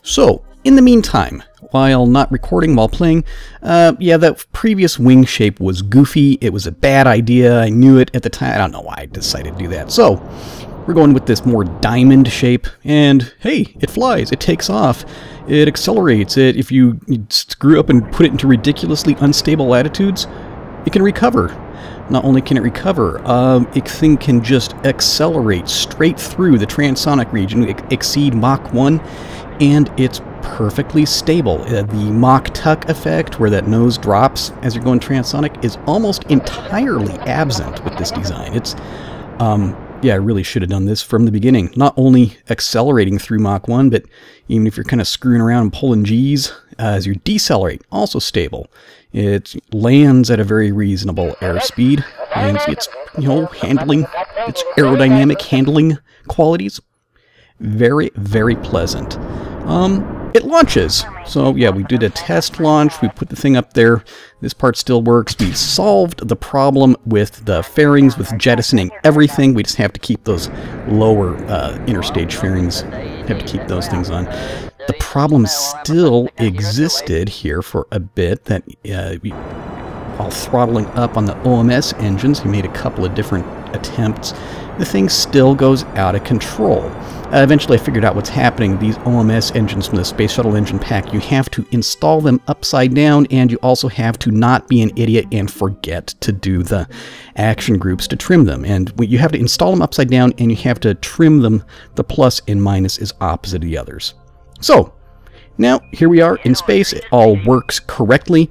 So, in the meantime, while not recording, while playing, yeah, that previous wing shape was goofy. It was a bad idea. I knew it at the time. I don't know why I decided to do that. So, we're going with this more diamond shape, and hey, it flies, it takes off, it accelerates. If you screw up and put it into ridiculously unstable latitudes, it can recover. Not only can it recover, it thing can just accelerate straight through the transonic region, exceed Mach 1, and it's perfectly stable. The Mach tuck effect, where that nose drops as you're going transonic, is almost entirely absent with this design. It's, yeah, I really should have done this from the beginning. Not only accelerating through Mach 1, but even if you're kind of screwing around and pulling G's, as you decelerate, also stable. It lands at a very reasonable airspeed, and it's, you know, handling, its aerodynamic handling qualities, very, very pleasant. It launches. So yeah, we did a test launch. We put the thing up there. This part still works. We solved the problem with the fairings, with jettisoning everything. We just have to keep those lower interstage fairings. Have to keep those things on. The problem still existed here for a bit, that while throttling up on the OMS engines, we made a couple of different attempts. The thing still goes out of control. Eventually I figured out what's happening. These OMS engines from the Space Shuttle engine pack, you have to install them upside down, and you also have to not be an idiot and forget to do the action groups to trim them. And you have to install them upside down, and you have to trim them. The plus and minus is opposite of the others. So, now here we are in space. It all works correctly.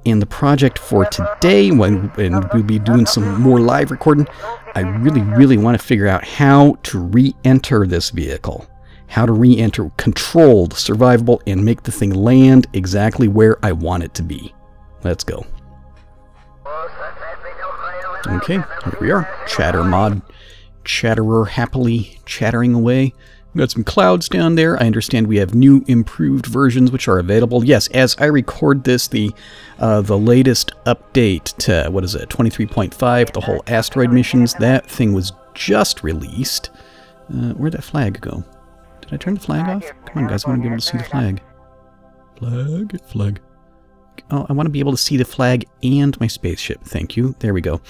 In the project for today, when we'll be doing some more live recording, I really want to figure out how to re-enter this vehicle. How to re-enter controlled, survivable, and make the thing land exactly where I want it to be. Let's go. Okay, here we are. Chatter mod. Chatterer happily chattering away. We've got some clouds down there. I understand we have new improved versions which are available. Yes, as I record this, the latest update to, what is it, 23.5, the whole asteroid missions, that thing was just released. Where'd that flag go? Did I turn the flag off? Come on, guys, I want to be able to see the flag. Flag. Oh, I want to be able to see the flag and my spaceship. Thank you. There we go.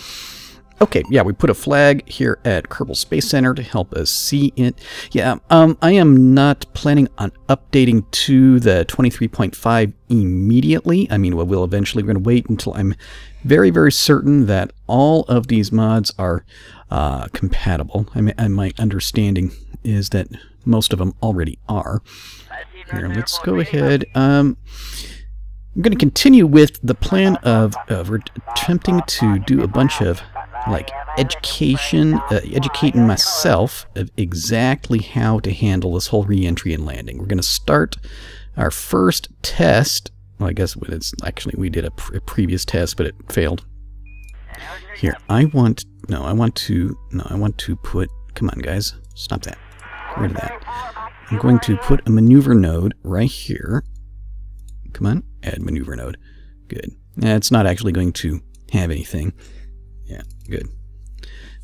Okay, yeah, we put a flag here at Kerbal Space Center to help us see it. Yeah, I am not planning on updating to the 23.5 immediately. I mean, we're going to wait until I'm very, very certain that all of these mods are compatible. And my understanding is that most of them already are. Here, let's go ahead. I'm going to continue with the plan of attempting to do a bunch of educating myself of exactly how to handle this whole re-entry and landing. We're going to start our first test. Well, I guess it's actually, we did a previous test, but it failed. Here, I want to put, come on guys, stop that. Get rid of that. I'm going to put a maneuver node right here. Come on, add maneuver node. Good. It's not actually going to have anything. Yeah, good.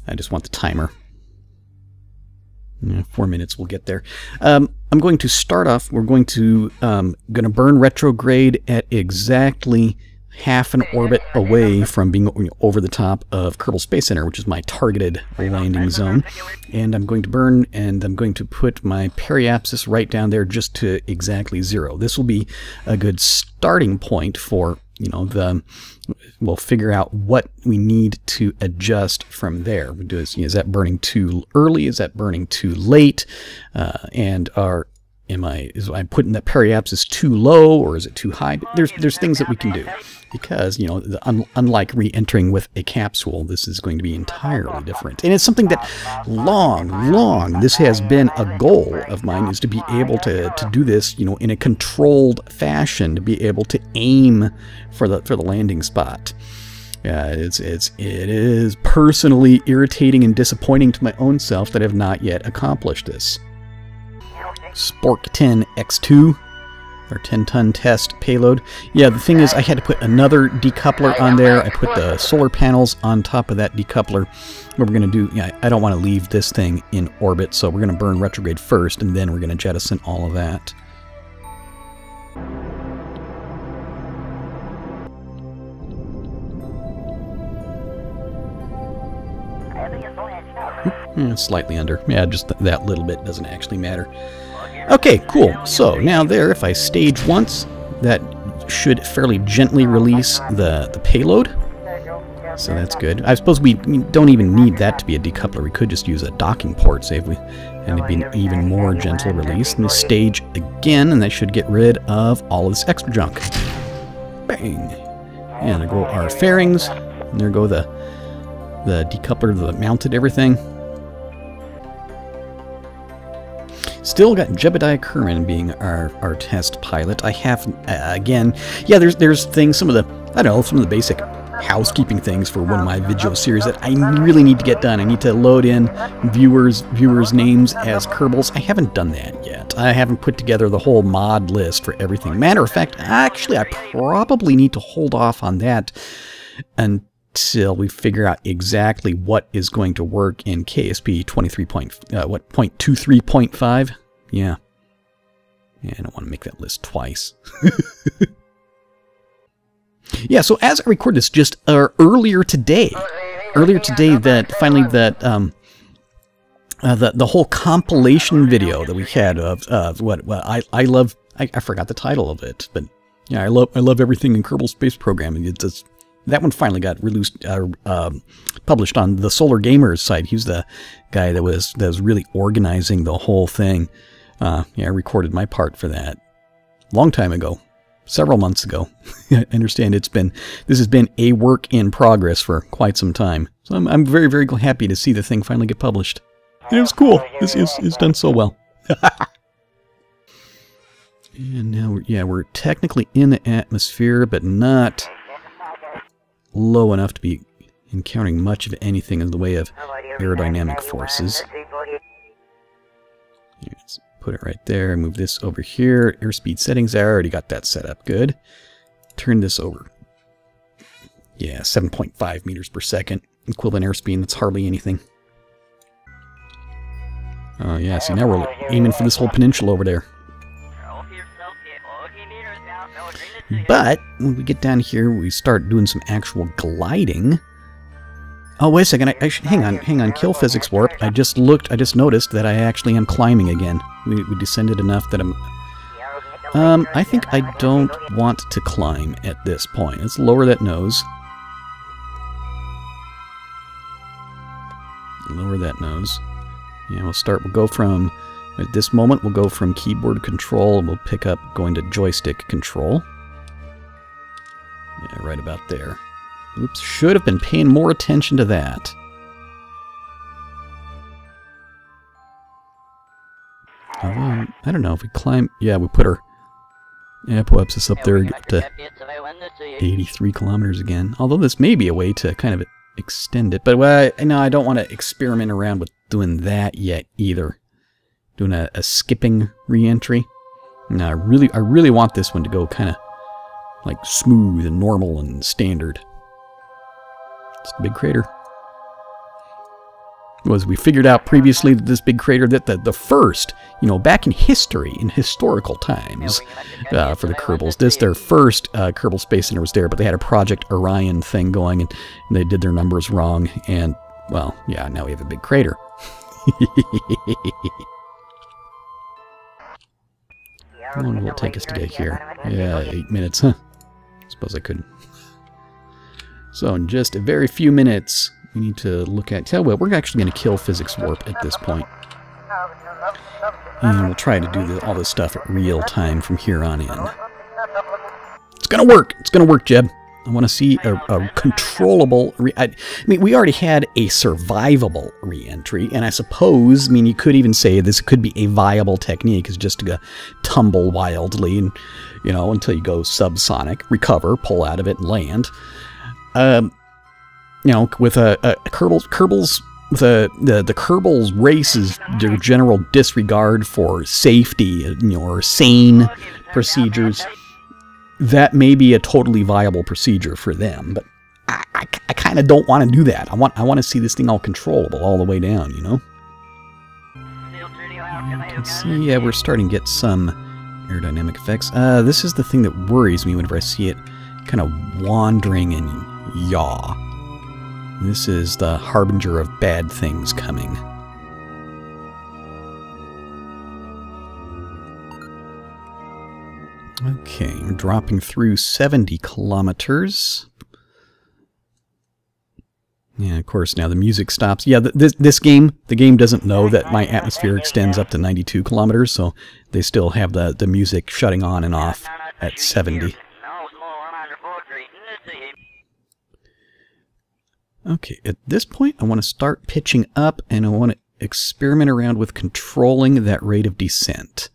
I just want the timer. 4 minutes, we'll get there. I'm going to start off, we're going to burn retrograde at exactly half an orbit away from being over the top of Kerbal Space Center, which is my targeted landing zone. And I'm going to burn, and I'm going to put my periapsis right down there just to exactly 0. This will be a good starting point for, we'll figure out what we need to adjust from there. Is that burning too early? Is that burning too late? And am I putting the periapsis too low, or is it too high? There's things that we can do, because unlike re-entering with a capsule, this is going to be entirely different. And it's something that long this has been a goal of mine, is to be able to do this in a controlled fashion, to be able to aim for the landing spot. It is personally irritating and disappointing to my own self that I have not yet accomplished this. Spork 10 X2, our 10-ton test payload. Yeah, the thing is, I had to put another decoupler on there. I put the solar panels on top of that decoupler. What we're going to do, I don't want to leave this thing in orbit, so we're going to burn retrograde first, and then we're going to jettison all of that. Slightly under. Yeah, just that little bit doesn't actually matter. Okay, cool. So now there, if I stage once, that should fairly gently release the payload. So that's good. I suppose we don't even need that to be a decoupler. We could just use a docking port, say if we, and it'd be an even more gentle release. And this stage again, and that should get rid of all of this extra junk. Bang! And there go our fairings. And there go the decoupler that mounted everything. Still got Jebediah Kerman being our test pilot. I have, again, yeah, there's things, some of the, I don't know, some of the basic housekeeping things for one of my video series that I really need to get done. I need to load in viewers' names as Kerbals. I haven't done that yet. I haven't put together the whole mod list for everything. Matter of fact, actually, I probably need to hold off on that until we figure out exactly what is going to work in KSP 23.5. Yeah. Yeah, I don't want to make that list twice. Yeah, so as I record this, just earlier today, that finally that the whole compilation video that we had of what I love, I forgot the title of it, but yeah, I love everything in Kerbal Space Program. It's that one finally got released, published on the Solar Gamers site. He was the guy that was really organizing the whole thing. Yeah, I recorded my part for that long time ago, several months ago. I understand this has been a work in progress for quite some time. So I'm very, very happy to see the thing finally get published. And it was cool. This is done so well. And now, we're technically in the atmosphere, but not low enough to be encountering much of anything in the way of aerodynamic forces. Let's put it right there. Move this over here. Airspeed settings. I already got that set up. Good. Turn this over. Yeah, 7.5 meters per second. Equivalent airspeed. That's hardly anything. Oh, yeah. See, now we're aiming for this whole peninsula over there. But when we get down here, we start doing some actual gliding. Oh, wait a second. I should hang on. Kill physics warp. I just noticed that I actually am climbing again. We descended enough that I think I don't want to climb at this point. Let's lower that nose. Lower that nose. Yeah, we'll go from, at this moment, we'll go from keyboard control, and we'll pick up going to joystick control. Yeah, right about there. Oops, should have been paying more attention to that. I don't know if we climb. Yeah, we put our apoapsis us up there to 83 kilometers again. Although this may be a way to kind of extend it. But no, I don't want to experiment around with doing that yet either. Doing a skipping reentry. No, I really want this one to go kind of like smooth and normal and standard. It's a big crater. We figured out previously that this big crater, that the first, back in history, in historical times, for the Kerbals, their first Kerbal Space Center was there, but they had a Project Orion thing going, and they did their numbers wrong, and, well, yeah, now we have a big crater. How long will it take us to get here? Yeah, 8 minutes, huh? Suppose I couldn't. So in just a very few minutes, we need to look at... Tell you what, we're actually going to kill physics warp at this point. And we'll try to do all this stuff at real time from here on in. It's going to work! It's going to work, Jeb. I want to see a controllable... I mean, we already had a survivable re-entry, and I suppose, you could even say this could be a viable technique, is just to go tumble wildly, and, until you go subsonic, recover, pull out of it, and land. With a Kerbals, with the Kerbals race's their general disregard for safety, or sane procedures, that may be a totally viable procedure for them, but I kind of don't want to do that. I want to see this thing all controllable all the way down, You can see, yeah, we're starting to get some aerodynamic effects. This is the thing that worries me whenever I see it kind of wandering and yaw. This is the harbinger of bad things coming. Okay, we're dropping through 70 kilometers. Yeah, of course, now the music stops. Yeah, the game doesn't know that my atmosphere extends up to 92 kilometers, so they still have the music shutting on and off at 70. Okay, at this point, I want to start pitching up, and I want to experiment around with controlling that rate of descent.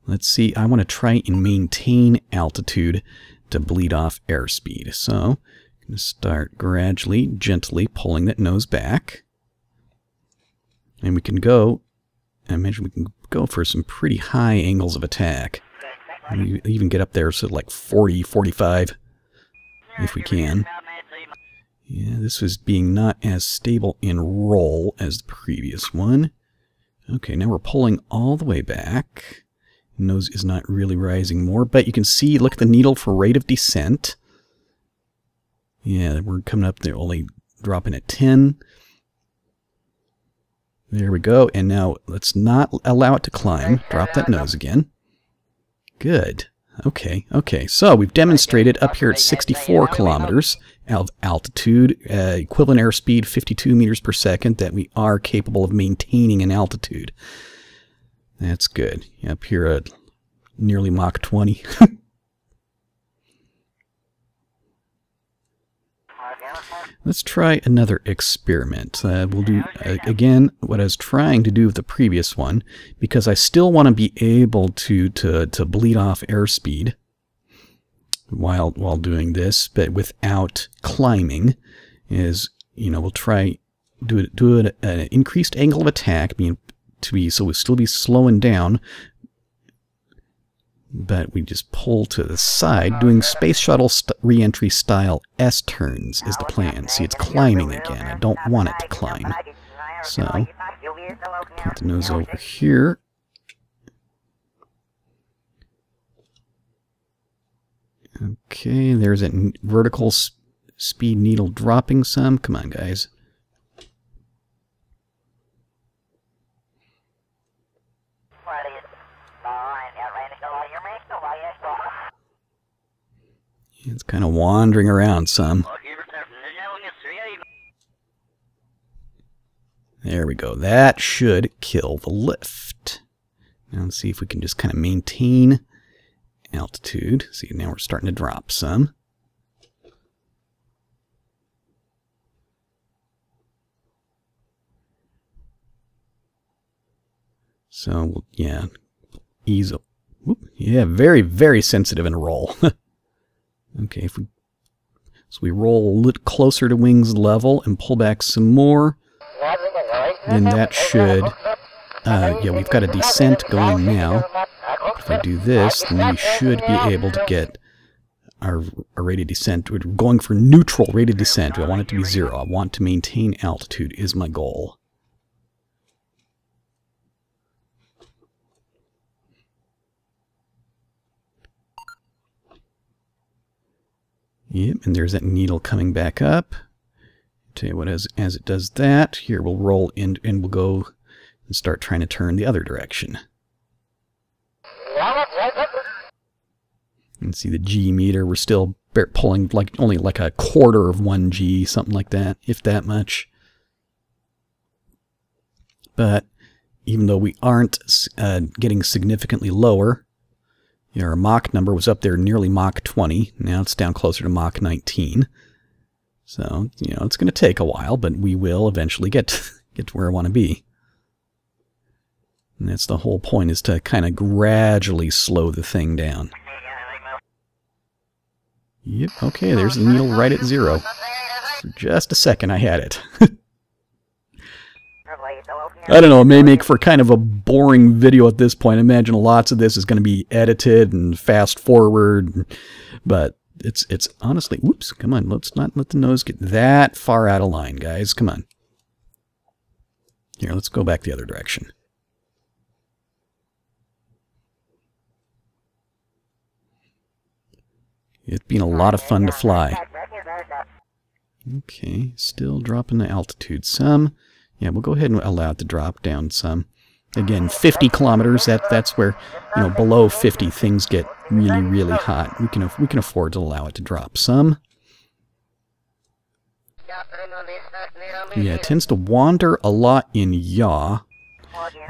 Let's see, I want to try and maintain altitude to bleed off airspeed. So, I'm going to start gradually, gently pulling that nose back. And we can go, I imagine we can go for some pretty high angles of attack. We even get up there, so like 40, 45, if we can. Yeah, this was being not as stable in roll as the previous one. Okay, now we're pulling all the way back. Nose is not really rising more, but you can see, look at the needle for rate of descent. Yeah, we're coming up there, only dropping at 10. There we go, and now let's not allow it to climb. Drop that nose again. Good. Okay, so we've demonstrated up here at 64 kilometers of altitude, equivalent airspeed 52 meters per second, that we are capable of maintaining an altitude. That's good. Up here at nearly Mach 20. Let's try another experiment. We'll do, again, what I was trying to do with the previous one, because I still want to be able to bleed off airspeed while doing this, but without climbing, is, you know, we'll try do an increased angle of attack, so we'll still be slowing down, but we just pull to the side, doing space shuttle reentry style S-turns is the plan. See, it's climbing again. I don't want it to climb. So, put the nose over here. Okay, there's that vertical speed needle dropping some. Come on, guys. It's kind of wandering around some. There we go. That should kill the lift. Now let's see if we can just kind of maintain altitude. See, now we're starting to drop some. So, yeah, ease up. Whoop. Yeah, very, very sensitive in a roll. Okay, so we roll a little closer to wings level and pull back some more, then that should, yeah, we've got a descent going now. If I do this, then we should be able to get our rate of descent. We're going for neutral rate of descent. I want it to be 0. I want to maintain altitude is my goal. Yep, and there's that needle coming back up. Tell you what, as it does that, here we'll roll in and we'll go and start trying to turn the other direction. You can see the G meter, we're still pulling like only like a quarter of 1 G, something like that, if that much. But even though we aren't getting significantly lower, you know, our Mach number was up there nearly Mach 20. Now it's down closer to Mach 19. So, you know, it's going to take a while, but we will eventually get to where I want to be. And that's the whole point, is to kind of gradually slow the thing down. Yep, okay, there's the needle right at 0. For just a second I had it. I don't know, it may make for kind of a boring video at this point. I imagine lots of this is going to be edited and fast forward, but it's honestly, whoops, come on, let's not let the nose get that far out of line, guys. Come on. Here, let's go back the other direction. It's been a lot of fun to fly. Okay, still dropping the altitude some. Yeah, we'll go ahead and allow it to drop down some. Again, 50 kilometers, that's where, you know, below 50 things get really, really hot. We can afford to allow it to drop some. Yeah, it tends to wander a lot in yaw,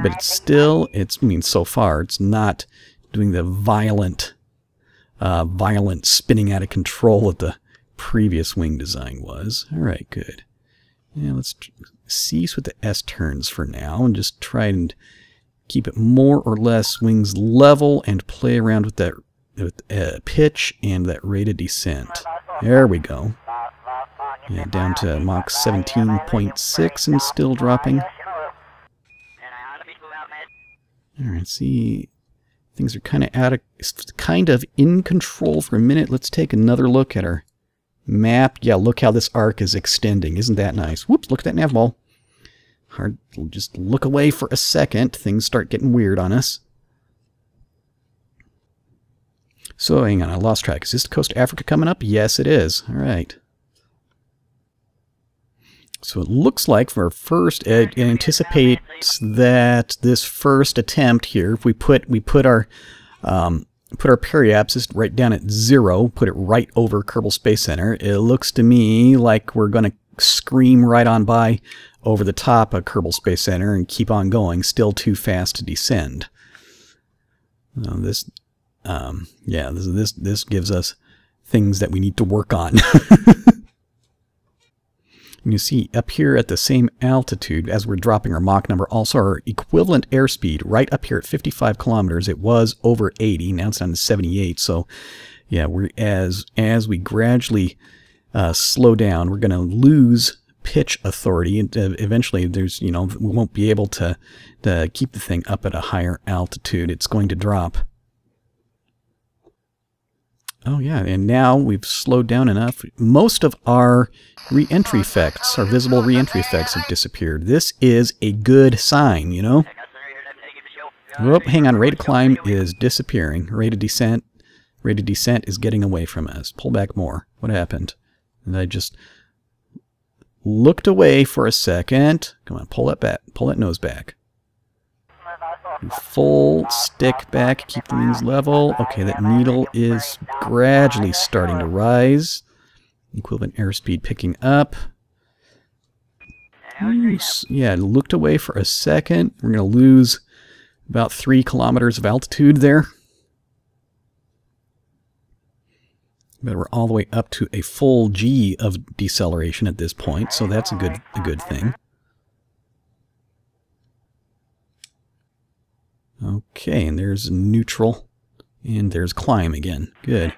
but it's still, I mean, so far, it's not doing the violent spinning out of control that the previous wing design was. All right, good. Yeah, let's cease with the S turns for now and just try and keep it more or less wings level and play around with that pitch and that rate of descent. There we go. Yeah, down to Mach 17.6 and still dropping. Alright, see, things are kind of in control for a minute. Let's take another look at our map. Yeah, look how this arc is extending. Isn't that nice? Whoops, look at that nav ball. Hard to just look away for a second. Things start getting weird on us. So, hang on, I lost track. Is this the coast of Africa coming up? Yes, it is. Alright. So it looks like for first, it anticipates that this first attempt here, if we put our periapsis right down at 0, put it right over Kerbal Space Center, it looks to me like we're going to scream right on by over the top of Kerbal Space Center and keep on going, still too fast to descend. This gives us things that we need to work on. And you see up here at the same altitude as we're dropping our Mach number, also our equivalent airspeed right up here at 55 kilometers. It was over 80, now it's down to 78. So yeah, as we gradually slow down, we're going to lose pitch authority. And eventually there's, we won't be able to keep the thing up at a higher altitude. It's going to drop. Oh yeah, and now we've slowed down enough. Most of our reentry effects, our visible reentry effects, have disappeared. This is a good sign, Whoop, hang on, rate of climb is disappearing. Rate of descent is getting away from us. Pull back more. What happened? And I just looked away for a second. Come on, pull that back. Pull that nose back. Full stick back, keep the wings level. Okay, that needle is gradually starting to rise. Equivalent airspeed picking up. Yeah, looked away for a second. We're going to lose about 3 kilometers of altitude there. But we're all the way up to a full G of deceleration at this point, so that's a good thing. Okay, and there's neutral, and there's climb again. Good.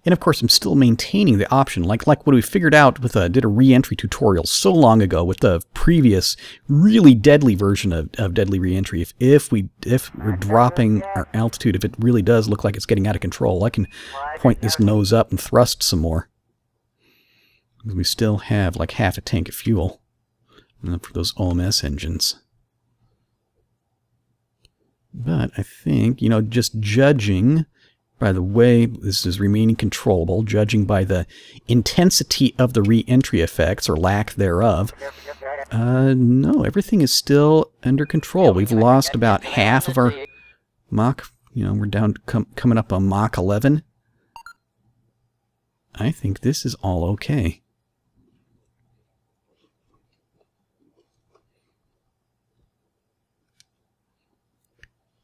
And of course, I'm still maintaining the option, like what we figured out with did a re-entry tutorial so long ago with the previous really deadly version of deadly re-entry. If we're dropping our altitude, if it really does look like it's getting out of control, I can point this nose up and thrust some more. We still have like half a tank of fuel for those OMS engines. But I think, just judging by the way this is remaining controllable, judging by the intensity of the re-entry effects, or lack thereof, no, everything is still under control. We've lost about half of our Mach, we're down coming up on Mach 11. I think this is all okay.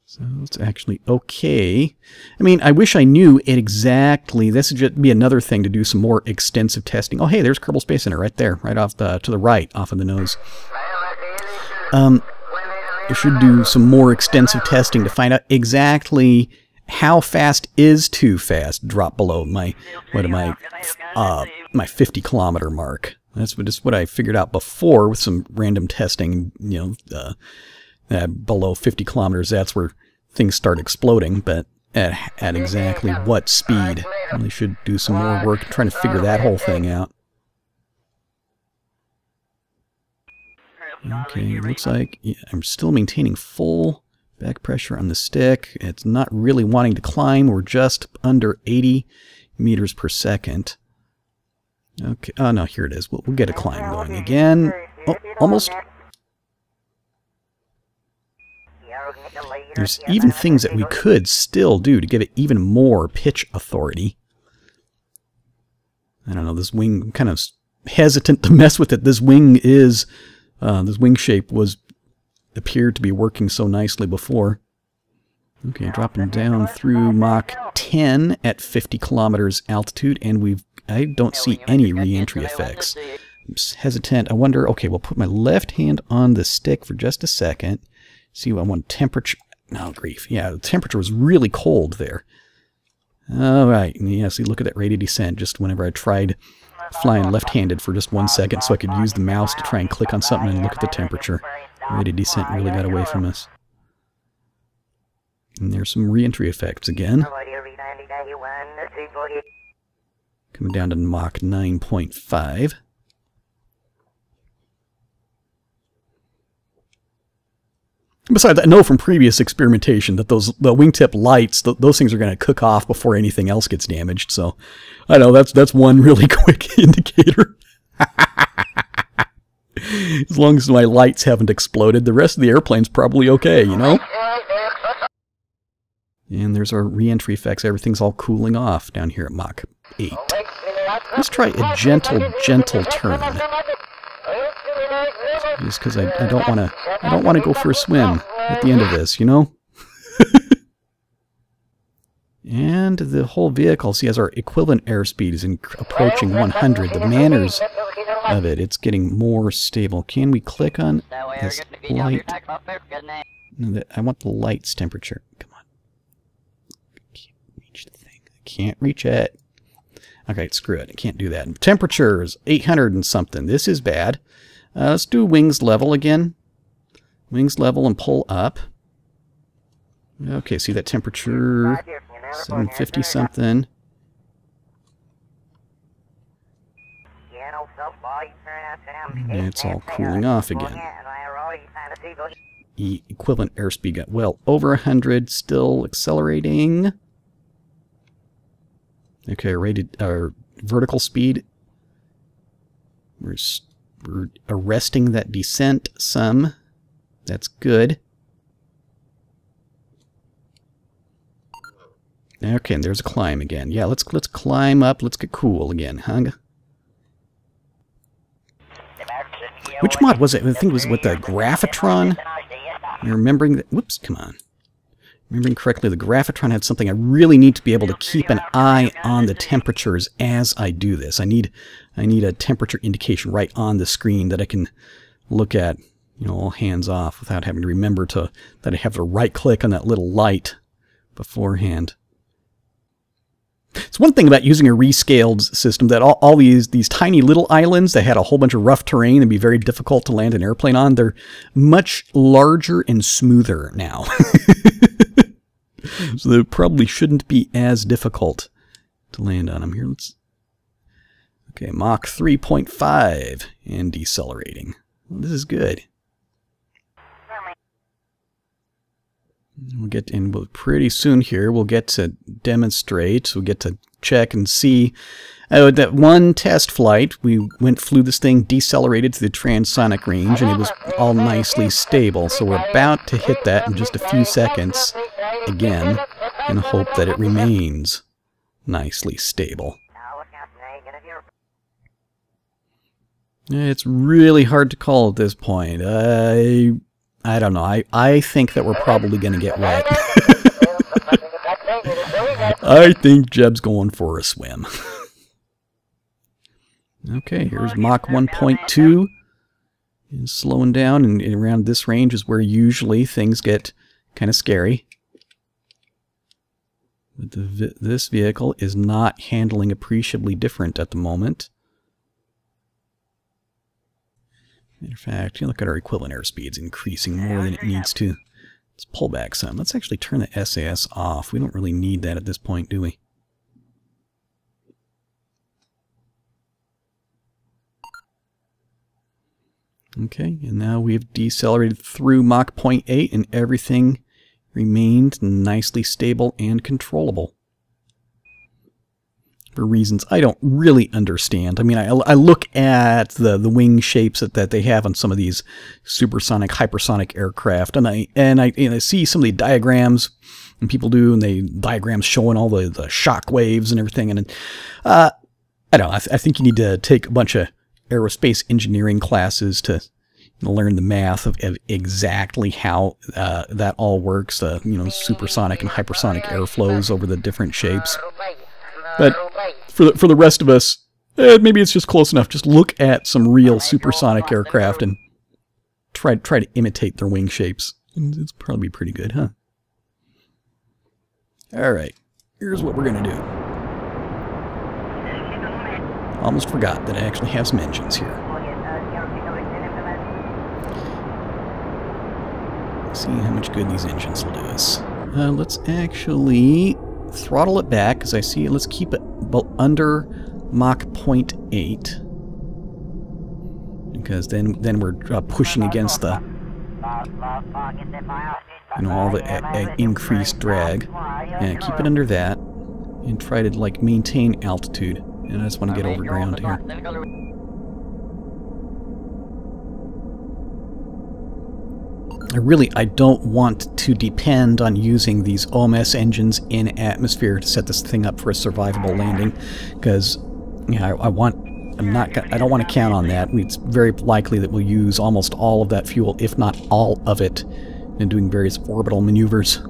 So it's actually okay. I mean, I wish I knew it exactly. This would just be another thing to do some more extensive testing. Oh, hey, there's Kerbal Space Center right there, right off to the right, off of the nose. I should do some more extensive testing to find out exactly how fast is too fast. Drop below my 50 kilometer mark. That's just what I figured out before with some random testing. Below 50 kilometers, that's where things start exploding, but at exactly what speed? Really should do some more work trying to figure that whole thing out. Okay, it looks like I'm still maintaining full back pressure on the stick. It's not really wanting to climb. We're just under 80 meters per second. Okay, oh no, here it is. We'll get a climb going again. Oh, almost. There's even things that we could still do to give it even more pitch authority. I don't know, this wing, I'm kind of hesitant to mess with it. This wing is, this wing shape appeared to be working so nicely before. Okay, dropping down through Mach 10 at 50 kilometers altitude, and I don't see any re-entry effects. I'm hesitant. I wonder, okay, we'll put my left hand on the stick for just a second. See what I want temperature. No, grief. Yeah, the temperature was really cold there. All right. Yeah, see, look at that rate of descent. Just whenever I tried flying left-handed for just 1 second so I could use the mouse to try and click on something and look at the temperature. Rate of descent really got away from us. And there's some re-entry effects again. Coming down to Mach 9.5. Besides, I know from previous experimentation that the wingtip lights, those things are going to cook off before anything else gets damaged. So, I know that's one really quick indicator. As long as my lights haven't exploded, the rest of the airplane's probably okay, you know? And there's our re-entry effects. Everything's all cooling off down here at Mach 8. Let's try a gentle turn. Just because I don't want to go for a swim at the end of this, you know? And the whole vehicle, see, as our equivalent airspeed is approaching 100, the manners of it's getting more stable. Can we click on this light? No, I want the light's temperature. Come on. I can't reach the thing. I can't reach it. Okay, screw it. I can't do that. Temperature is 800 and something. This is bad. Let's do wings level again. Wings level and pull up. Okay, see that temperature, 750 something. And it's all cooling off again. Equivalent airspeed got well over 100, still accelerating. Okay, our vertical speed. We're arresting that descent some. That's good. Okay, and there's a climb again. Yeah, let's climb up. Let's get cool again, huh? Which mod was it? I think it was with the Graphitron. You're remembering that? Whoops, come on. Remembering correctly, the Graphitron had something I really need to be able to keep an eye on the temperatures as I do this. I need a temperature indication right on the screen that I can look at, you know, all hands off without having to remember that I have to right click on that little light beforehand. It's one thing about using a rescaled system that all these tiny little islands that had a whole bunch of rough terrain and be very difficult to land an airplane on, they're much larger and smoother now. So they probably shouldn't be as difficult to land on them. Here, okay, Mach 3.5 and decelerating. Well, this is good. We'll get in pretty soon here. We'll get to demonstrate. We'll get to check and see. That one test flight, we flew this thing decelerated to the transonic range, and it was all nicely stable. So we're about to hit that in just a few seconds again, in the hope that it remains nicely stable. It's really hard to call at this point. I don't know. I think that we're probably going to get wet. I think Jeb's going for a swim. Okay, here's Mach 1.2. It's slowing down, and around this range is where usually things get kind of scary. But this vehicle is not handling appreciably different at the moment. Matter of fact, you look at our equivalent airspeeds increasing more than it needs to. Let's pull back some. Let's actually turn the SAS off. We don't really need that at this point, do we? Okay, and now we've decelerated through Mach 0.8 and everything remained nicely stable and controllable. for reasons I don't really understand. I mean, I look at the wing shapes that they have on some of these supersonic, hypersonic aircraft, and I see some of the diagrams and people do, and they diagrams showing all the shock waves and everything. And I don't know. I think you need to take a bunch of aerospace engineering classes to learn the math of exactly how that all works. Supersonic and hypersonic airflows over the different shapes. But for the rest of us, maybe it's just close enough. Just look at some real supersonic aircraft and try to imitate their wing shapes. It's probably pretty good, huh? All right, here's what we're gonna do. Almost forgot that I actually have some engines here. Let's see how much good these engines will do us. Let's actually throttle it back, because I see. Let's keep it under Mach 0.8, because then we're pushing against the all the increased drag. And keep it under that, and try to like maintain altitude. And I just want to get over ground here. I don't want to depend on using these OMS engines in atmosphere to set this thing up for a survivable landing, because I don't want to count on that. It's very likely that we'll use almost all of that fuel, if not all of it, in doing various orbital maneuvers.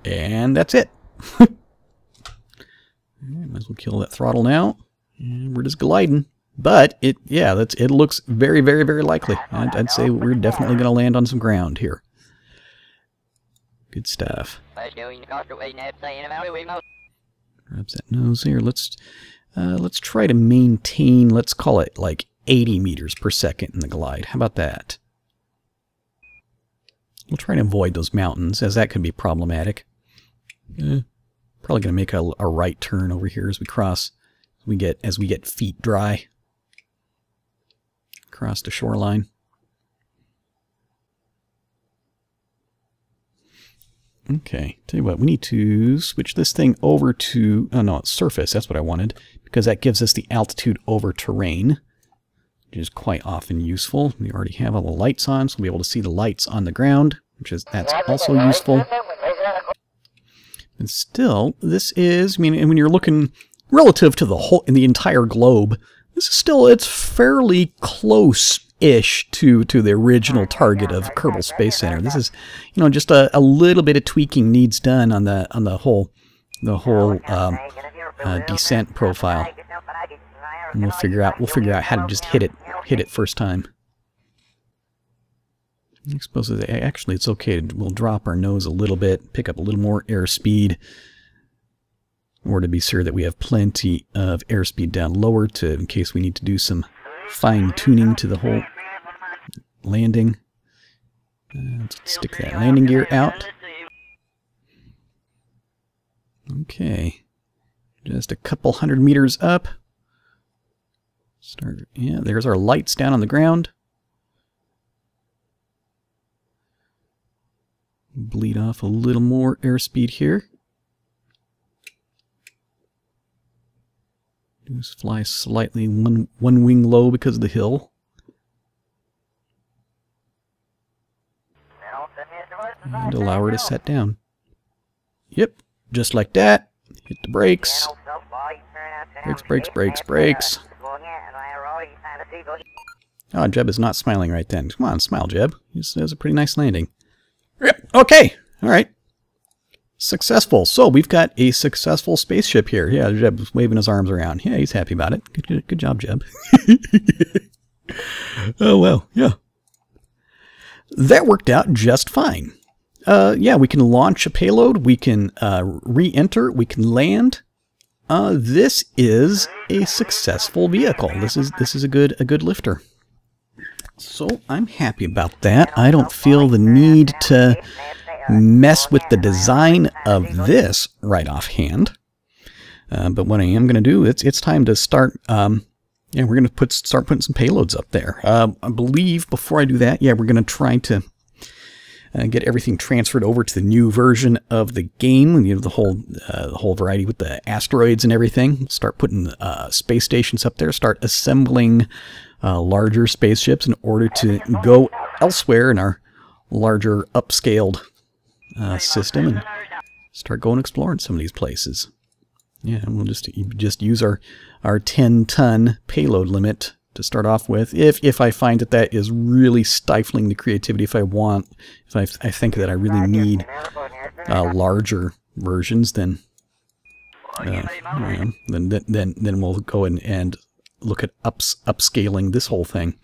And that's it. Might as well kill that throttle now. And we're just gliding. But it looks very, very, very likely. I'd say we're definitely going to land on some ground here. Good stuff. Grabs that nose here. Let's try to maintain, let's call it like 80 meters per second in the glide. How about that? We'll try to avoid those mountains, as that could be problematic. Probably going to make a right turn over here as we cross, as we get feet dry. Across the shoreline. Okay, tell you what, we need to switch this thing over to, oh no, it's surface, that's what I wanted, because that gives us the altitude over terrain, which is quite often useful. We already have all the lights on, so we'll be able to see the lights on the ground, that's also useful. And still, this is, I mean, and when you're looking relative to the whole, in the entire globe, this is still, it's fairly close-ish to the original target of Kerbal Space Center. This is, just a little bit of tweaking needs done on the whole descent profile. And we'll figure out how to just hit it first time. I suppose actually it's okay. We'll drop our nose a little bit, pick up a little more airspeed, or to be sure that we have plenty of airspeed down lower in case we need to do some fine-tuning to the whole landing. Let's stick that landing gear out. Okay, just a couple 100 meters up. Yeah, there's our lights down on the ground. Bleed off a little more airspeed here. Just fly slightly one wing low because of the hill. And allow her to set down. Yep, just like that. Hit the brakes. Brakes, brakes, brakes. Oh, Jeb is not smiling right then. Come on, smile, Jeb. That was a pretty nice landing. Yep, okay, all right. Successful. So we've got a successful spaceship here. Yeah, Jeb's waving his arms around. Yeah, he's happy about it. Good job, Jeb. Oh, well, yeah. That worked out just fine. Yeah, we can launch a payload. We can re-enter. We can land. This is a successful vehicle. This is a good lifter. So I'm happy about that. I don't feel the need to mess with the design of this right offhand. But what I am going to do, it's time to start. Yeah, we're going to start putting some payloads up there. I believe before I do that, yeah, we're going to try to get everything transferred over to the new version of the game. You know, the whole variety with the asteroids and everything. Start putting space stations up there. Start assembling larger spaceships in order to go elsewhere in our larger upscaled system and start going exploring some of these places. Yeah, and we'll just use our 10-ton payload limit to start off with. If I find that is really stifling the creativity, if I think that I really need larger versions, then then we'll go in and look at upscaling this whole thing.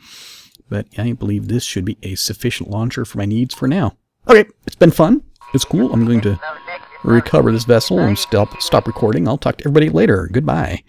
But I believe this should be a sufficient launcher for my needs for now. Okay, it's been fun. It's cool. I'm going to recover this vessel and stop recording. I'll talk to everybody later. Goodbye.